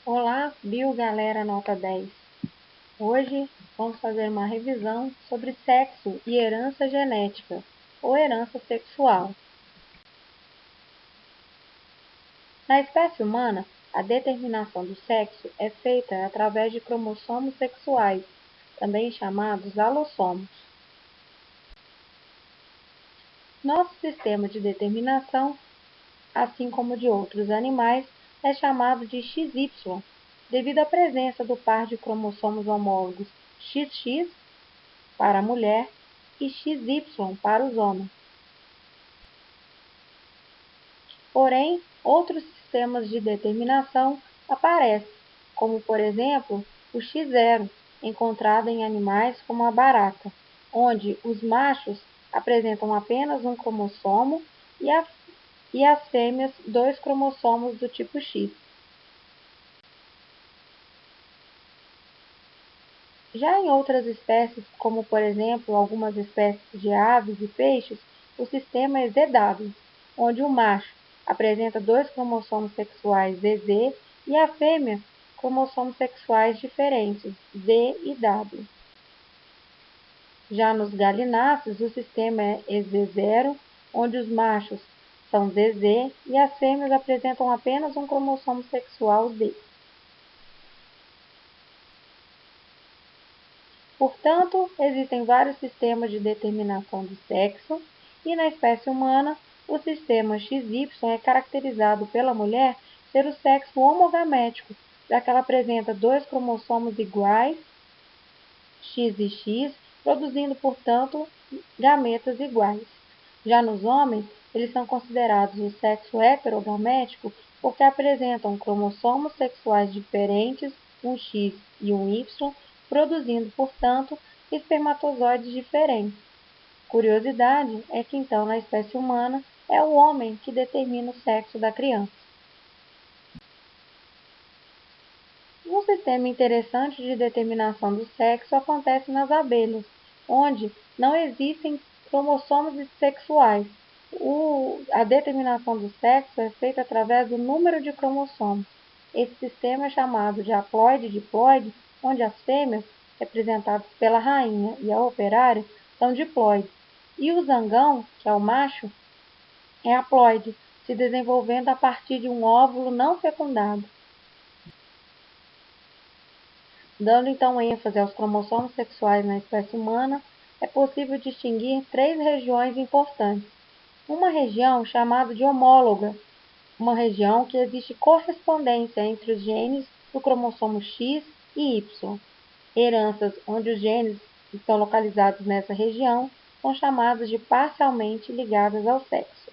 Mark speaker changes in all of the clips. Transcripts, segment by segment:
Speaker 1: Olá, galera nota 10. Hoje vamos fazer uma revisão sobre sexo e herança genética, ou herança sexual. Na espécie humana, a determinação do sexo é feita através de cromossomos sexuais, também chamados alossomos. Nosso sistema de determinação, assim como de outros animais, é chamado de XY, devido à presença do par de cromossomos homólogos XX para a mulher e XY para os homens. Porém, outros sistemas de determinação aparecem, como por exemplo o X0, encontrado em animais como a barata, onde os machos apresentam apenas um cromossomo e as fêmeas dois cromossomos do tipo X. Já em outras espécies, como por exemplo algumas espécies de aves e peixes, o sistema é ZW, onde o macho apresenta dois cromossomos sexuais ZZ e a fêmea cromossomos sexuais diferentes Z e W. Já nos galináceos, o sistema é EZ0, onde os machos são ZZ e as fêmeas apresentam apenas um cromossomo sexual Z. Portanto, existem vários sistemas de determinação do sexo, e na espécie humana, o sistema XY é caracterizado pela mulher ser o sexo homogamético, já que ela apresenta dois cromossomos iguais, X e X, produzindo, portanto, gametas iguais. Já nos homens, eles são considerados o sexo heterogamético porque apresentam cromossomos sexuais diferentes, um X e um Y, produzindo, portanto, espermatozoides diferentes. Curiosidade é que, então, na espécie humana, é o homem que determina o sexo da criança. Um sistema interessante de determinação do sexo acontece nas abelhas, onde não existem cromossomos sexuais. A determinação do sexo é feita através do número de cromossomos. Esse sistema é chamado de haploide-diploide, onde as fêmeas, representadas pela rainha e a operária, são diploides, e o zangão, que é o macho, é haploide, se desenvolvendo a partir de um óvulo não fecundado. Dando então ênfase aos cromossomos sexuais na espécie humana, é possível distinguir três regiões importantes. Uma região chamada de homóloga, uma região que existe correspondência entre os genes do cromossomo X e Y. Heranças onde os genes estão localizados nessa região são chamadas de parcialmente ligadas ao sexo.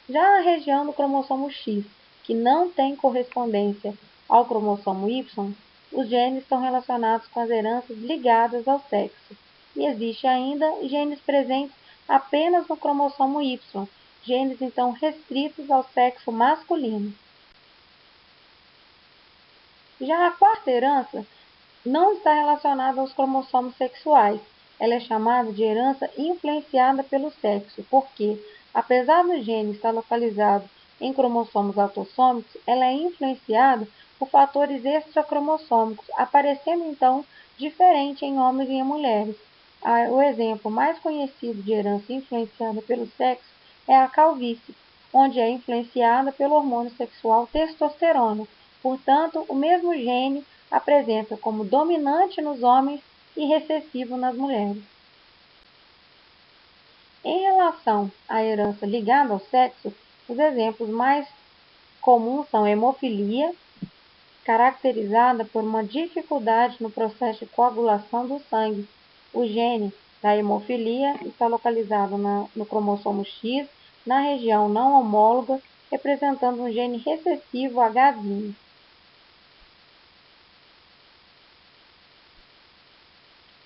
Speaker 1: Já a região do cromossomo X, que não tem correspondência ao cromossomo Y, os genes estão relacionados com as heranças ligadas ao sexo. E existe ainda genes presentes apenas no cromossomo Y, genes então restritos ao sexo masculino. Já a quarta herança não está relacionada aos cromossomos sexuais. Ela é chamada de herança influenciada pelo sexo, porque, apesar do gene estar localizado em cromossomos autossômicos, ela é influenciada por fatores extracromossômicos, aparecendo então diferente em homens e em mulheres. O exemplo mais conhecido de herança influenciada pelo sexo é a calvície, onde é influenciada pelo hormônio sexual testosterona. Portanto, o mesmo gene apresenta como dominante nos homens e recessivo nas mulheres. Em relação à herança ligada ao sexo, os exemplos mais comuns são a hemofilia, caracterizada por uma dificuldade no processo de coagulação do sangue. O gene da hemofilia está localizado no cromossomo X, na região não homóloga, representando um gene recessivo H.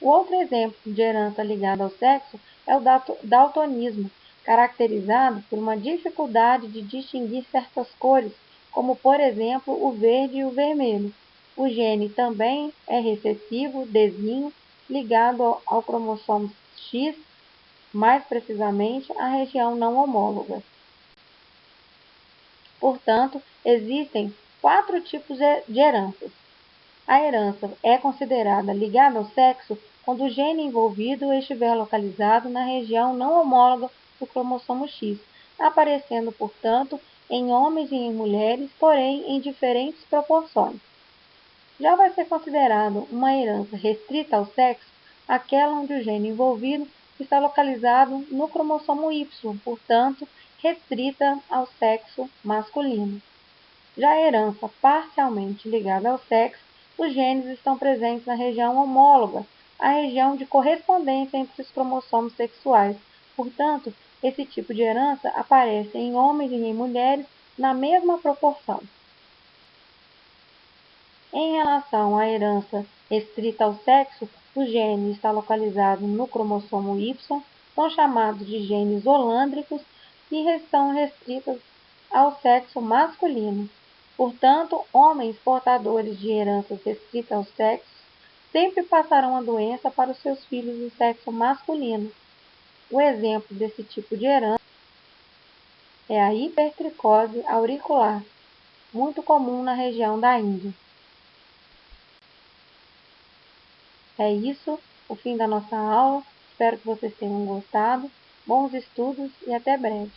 Speaker 1: O outro exemplo de herança ligada ao sexo é o daltonismo, caracterizado por uma dificuldade de distinguir certas cores, como por exemplo o verde e o vermelho. O gene também é recessivo, Dzinho, ligado ao cromossomo X, mais precisamente à região não homóloga. Portanto, existem 4 tipos de heranças. A herança é considerada ligada ao sexo quando o gene envolvido estiver localizado na região não homóloga do cromossomo X, aparecendo, portanto, em homens e em mulheres, porém em diferentes proporções. Já vai ser considerado uma herança restrita ao sexo aquela onde o gene envolvido está localizado no cromossomo Y, portanto, restrita ao sexo masculino. Já a herança parcialmente ligada ao sexo, os genes estão presentes na região homóloga, a região de correspondência entre os cromossomos sexuais. Portanto, esse tipo de herança aparece em homens e em mulheres na mesma proporção. Em relação à herança restrita ao sexo, o gene está localizado no cromossomo Y, são chamados de genes holândricos e são restritos ao sexo masculino. Portanto, homens portadores de heranças restritas ao sexo sempre passarão a doença para os seus filhos do sexo masculino. O exemplo desse tipo de herança é a hipertricose auricular, muito comum na região da Índia. É isso, o fim da nossa aula. Espero que vocês tenham gostado. Bons estudos e até breve.